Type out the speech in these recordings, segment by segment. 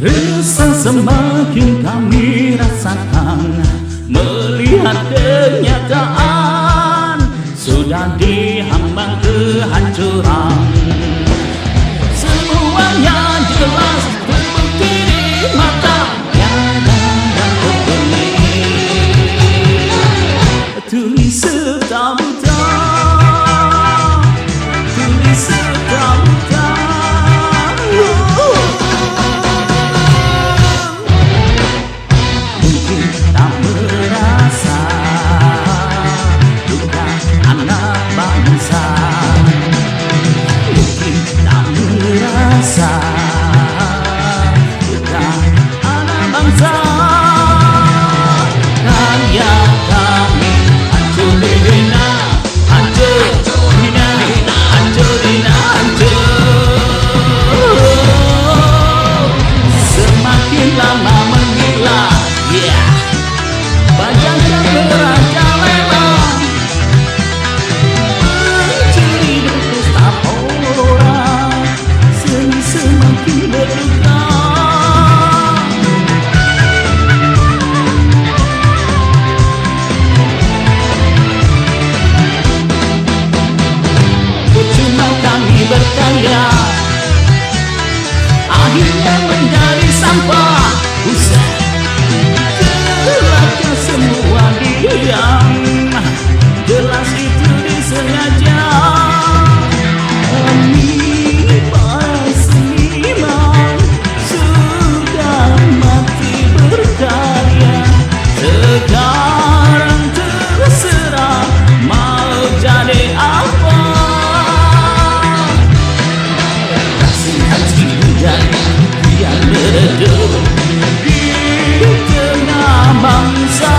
Resah semakin kami rasakan melihat kenyataan sudah dihambang kehancuran. Semuanya jelas terbukti di mata, tiada yang terbeli. Tulis serta buta, tulis serta buta. Akhirnya menjadi sampah, usah jelasnya semua diam. Jelas itu disengaja. Kami para seniman sudah mati berkarya, sekarang terserah mau jadi apa. Yang meredup di tengah bangsa.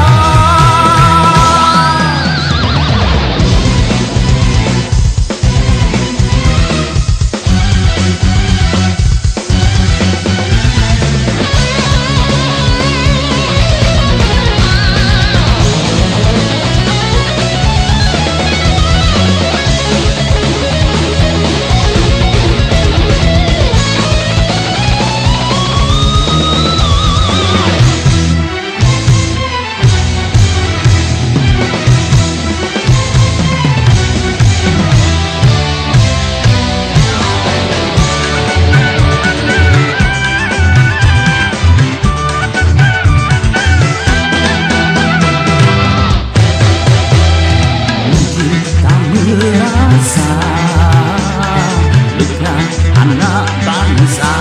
Luka anak bangsa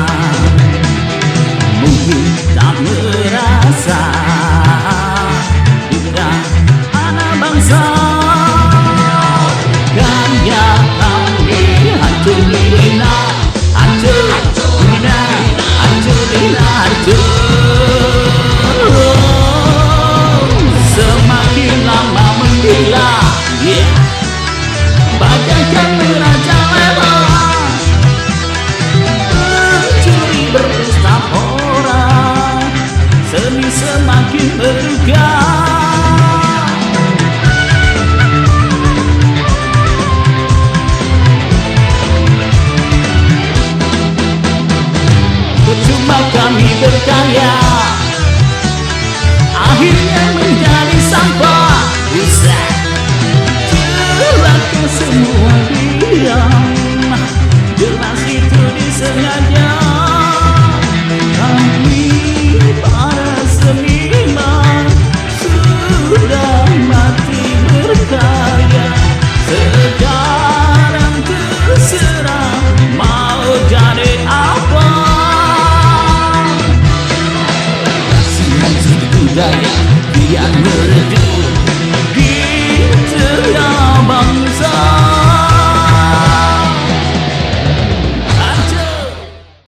mungkin tak merasa luka anak bangsa. Karya kami hancur dina, hancur dina, hancur dina, hancur. Semakin lama menggila, bagaikan merajalela, mencuri berpesta orang, seni semakin berduka. Percuma kami berkarya, akhirnya menjadi sampah, usah semua diam. Jelas itu disengaja. Kami para seniman sudah mati berkarya, sekarang terserah mau jadi apa. Kasihan si budaya yang meredup